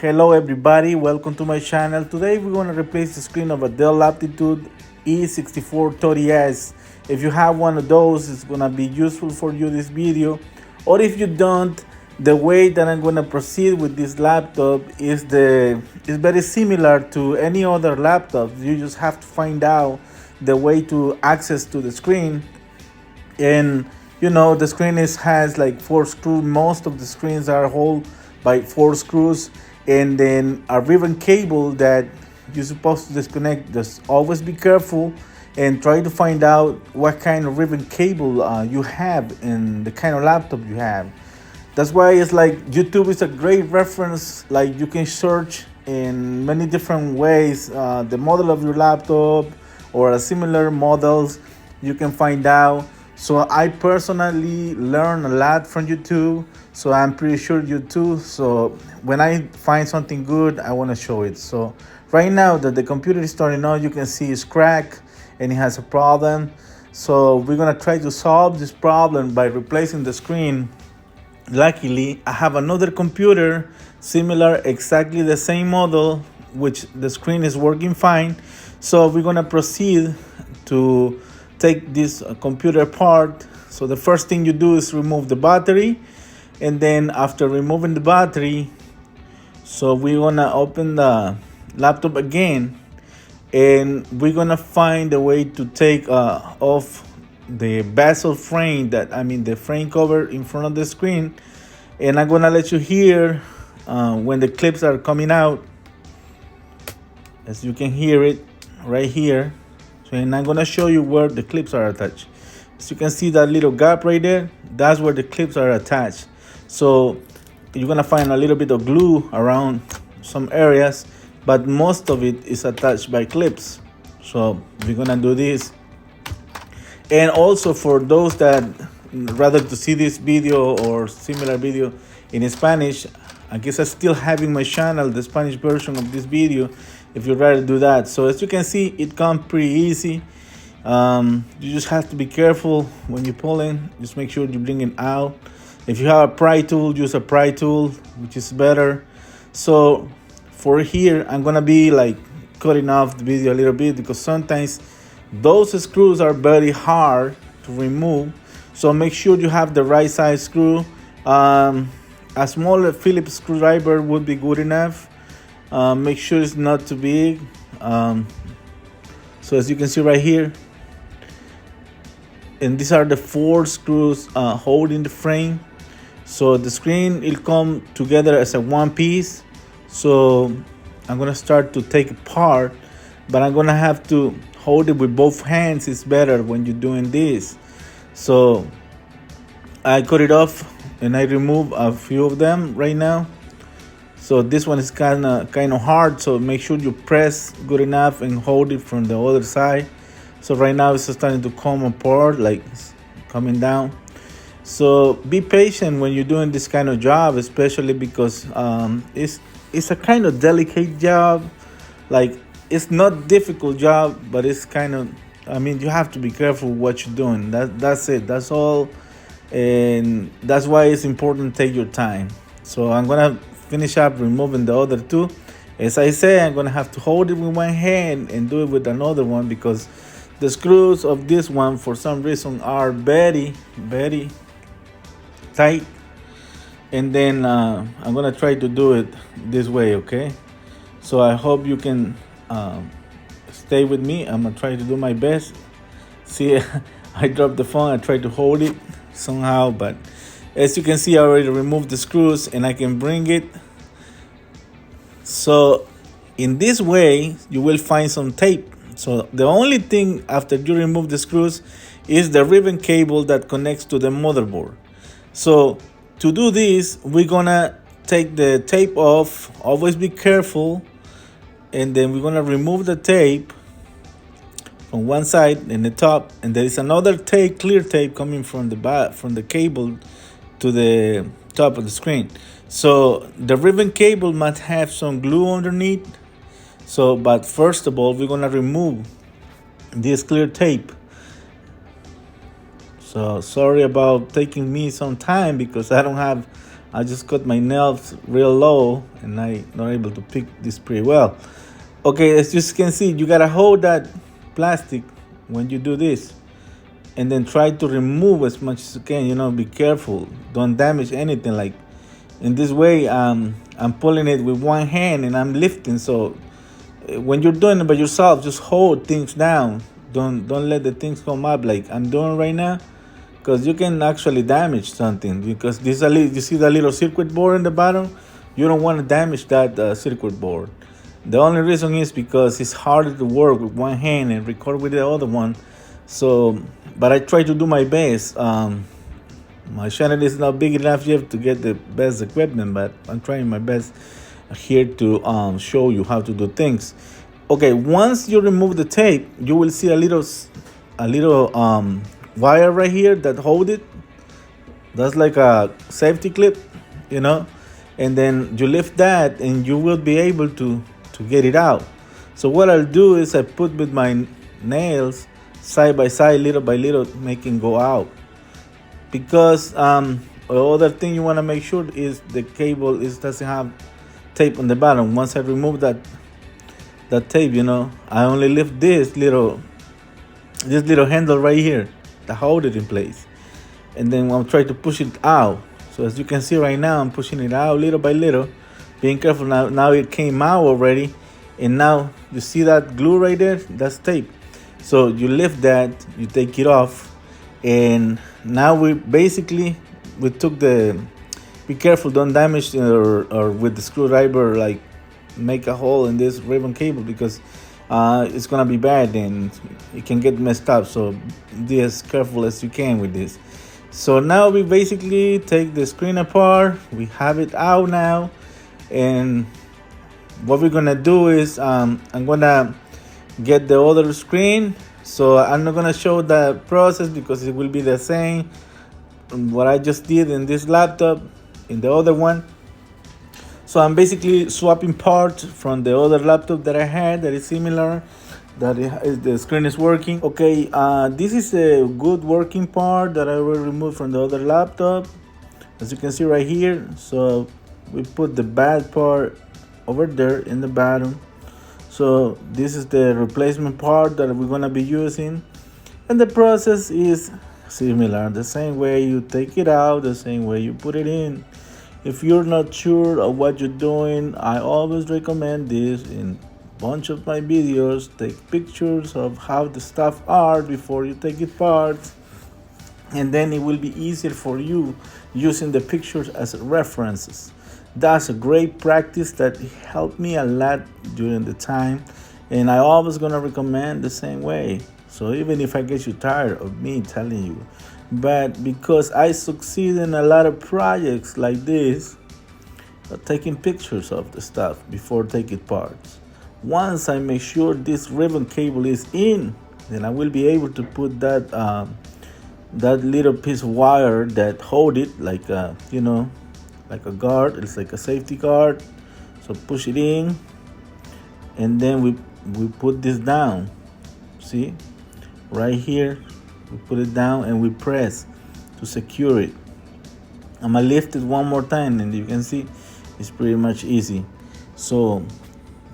Hello everybody, welcome to my channel. Today we're going to replace the screen of a Dell Latitude E6430S. If you have one of those, it's going to be useful for you this video. Or if you don't, the way that I'm going to proceed with this laptop is very similar to any other laptop. You just have to find out the way to access to the screen. And the screen has like 4 screws. Most of the screens are held by 4 screws, and then a ribbon cable that you're supposed to disconnect. Just always be careful and try to find out what kind of ribbon cable you have and the kind of laptop you have. That's why it's like YouTube is a great reference. Like, you can search in many different ways the model of your laptop or a similar models. You can find out. So I personally learn a lot from YouTube, so I'm pretty sure you too. So when I find something good, I want to show it. So right now that the computer is starting on, you can see it's cracked and it has a problem. So we're gonna try to solve this problem by replacing the screen. Luckily, I have another computer similar, exactly the same model, which the screen is working fine. So we're gonna proceed to take this computer apart. So the first thing you do is remove the battery, and then after removing the battery, so we're gonna open the laptop again, and we're gonna find a way to take off the bezel frame, the frame cover in front of the screen. And I'm gonna let you hear when the clips are coming out, as you can hear it right here. And I'm gonna show you where the clips are attached. As you can see that little gap right there, that's where the clips are attached. So you're gonna find a little bit of glue around some areas, but most of it is attached by clips. So we're gonna do this. And also, for those that rather to see this video or similar video in Spanish, I guess I still have in my channel the Spanish version of this video if you'd rather do that. So as you can see, it comes pretty easy. You just have to be careful when you pull in. Just make sure you bring it out. If you have a pry tool, use a pry tool, which is better. So for here, I'm gonna be like cutting off the video a little bit, because sometimes those screws are very hard to remove. So make sure you have the right size screw. A smaller Phillips screwdriver would be good enough. Make sure it's not too big. So as you can see right here, and these are the 4 screws holding the frame. So the screen will come together as a one piece. So I'm gonna start to take it apart, but I'm gonna have to hold it with both hands. It's better when you're doing this. So I cut it off and I remove a few of them right now. So this one is kind of hard, so make sure you press good enough and hold it from the other side. So right now it's starting to come apart, like it's coming down. So be patient when you're doing this kind of job, especially because it's a kind of delicate job. Like, it's not difficult job, but it's kind of, you have to be careful what you're doing. That's it. That's all. And that's why it's important to take your time. So I'm gonna finish up removing the other 2. As I say, I'm gonna have to hold it with one hand and do it with another one, because the screws of this one for some reason are very, very tight. And then I'm gonna try to do it this way, okay? So I hope you can stay with me. I'm gonna try to do my best. See, I dropped the phone. I tried to hold it somehow, but as you can see, I already removed the screws and I can bring it. So in this way, you will find some tape. So the only thing after you remove the screws is the ribbon cable that connects to the motherboard. So to do this, we're gonna take the tape off. Always be careful. And then we're gonna remove the tape from one side in the top, and there is another tape, clear tape, coming from the cable to the top of the screen. So the ribbon cable must have some glue underneath. So, but first of all, we're gonna remove this clear tape. So sorry about taking me some time, because I don't have I just cut my nails real low and I not able to pick this pretty well. Okay, as you can see, you gotta hold that plastic when you do this, and then try to remove as much as you can. Be careful, don't damage anything. Like in this way, I'm pulling it with one hand and I'm lifting. So when you're doing it by yourself, just hold things down. Don't let the things come up like I'm doing right now, because you can actually damage something. Because you see the little circuit board in the bottom. You don't want to damage that circuit board. The only reason is because it's harder to work with one hand and record with the other one. So, but I try to do my best. My channel is not big enough yet to get the best equipment, but I'm trying my best here to show you how to do things. Okay, once you remove the tape, you will see a little wire right here that hold it. That's like a safety clip, you know, and then you lift that, and you will be able to get it out. So what I'll do is I put with my nails side by side, little by little, making go out. Because the other thing you want to make sure is the cable doesn't have tape on the bottom. Once I remove that tape, I only lift this little handle right here to hold it in place, and then I'll try to push it out. So as you can see right now, I'm pushing it out little by little, being careful. Now it came out already, and now you see that glue right there, that's tape. So you lift that, you take it off, and now we took be careful, don't damage or with the screwdriver, like make a hole in this ribbon cable, because it's gonna be bad and it can get messed up. So be as careful as you can with this. So now we basically take the screen apart, we have it out now, and what we're gonna do is I'm gonna get the other screen. So I'm not gonna show the process because it will be the same what I just did in this laptop, in the other one. So I'm basically swapping parts from the other laptop that I had that is similar, the screen is working. Okay, this is a good working part that I will remove from the other laptop, as you can see right here. So we put the bad part over there in the bottom. So this is the replacement part that we're gonna be using, and the process is similar. The same way you take it out, the same way you put it in. If you're not sure of what you're doing, I always recommend this in a bunch of my videos. Take pictures of how the stuff are before you take it apart, and then it will be easier for you using the pictures as references. That's a great practice that helped me a lot during the time, and I always gonna recommend the same way. So even if I get you tired of me telling you, but because I succeed in a lot of projects like this, taking pictures of the stuff before taking parts. Once I make sure this ribbon cable is in, then I will be able to put that little piece of wire that hold it like like a guard. It's like a safety guard. So push it in, and then we put this down. See, right here, we put it down and we press to secure it. I'm gonna lift it one more time, and you can see it's pretty much easy. So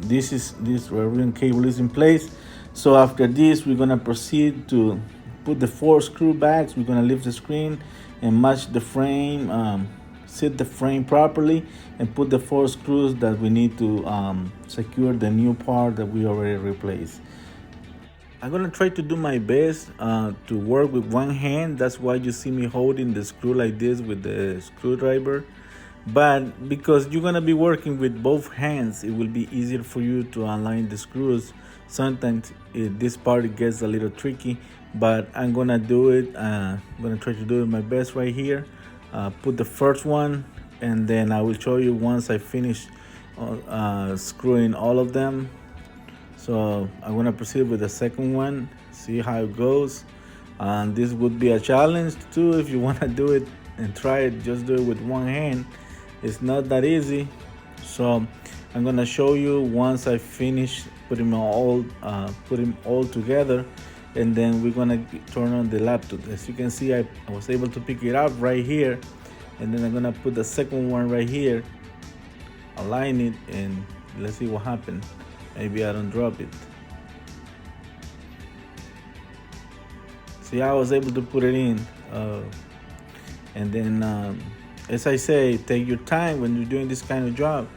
this ribbon cable is in place. So after this, we're gonna proceed to put the 4 screw backs. We're gonna lift the screen and match the frame, sit the frame properly, and put the 4 screws that we need to secure the new part that we already replaced. I'm gonna try to do my best to work with one hand. That's why you see me holding the screw like this with the screwdriver. But because you're gonna be working with both hands, it will be easier for you to align the screws. Sometimes this part gets a little tricky, but I'm gonna do it. I'm gonna try to do it my best right here. Put the first one, and then I will show you once I finish screwing all of them. So I'm gonna proceed with the second one, see how it goes. And this would be a challenge too. If you wanna do it and try it, just do it with one hand. It's not that easy. So I'm gonna show you once I finish putting them all together, and then we're gonna turn on the laptop. As you can see, I was able to pick it up right here, and then I'm gonna put the second one right here, align it, and let's see what happens. Maybe I don't drop it. See, I was able to put it in, and then as I say, take your time when you're doing this kind of job.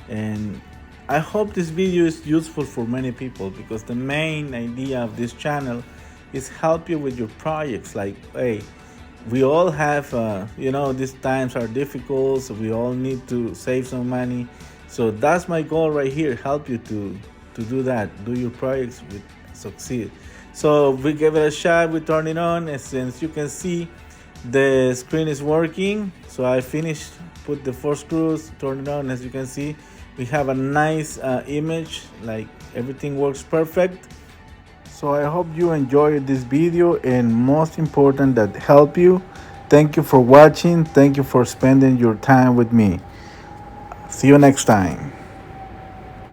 And I hope this video is useful for many people, because the main idea of this channel is help you with your projects. Like, hey, we all have these times are difficult, so we all need to save some money. So that's my goal right here, help you to do that, do your projects with succeed. So we give it a shot, we turn it on, and since you can see the screen is working, so I finished, put the 4 screws, turn it on. As you can see, we have a nice image, like everything works perfect. So I hope you enjoyed this video, and most important, that help you. Thank you for watching. Thank you for spending your time with me. See you next time.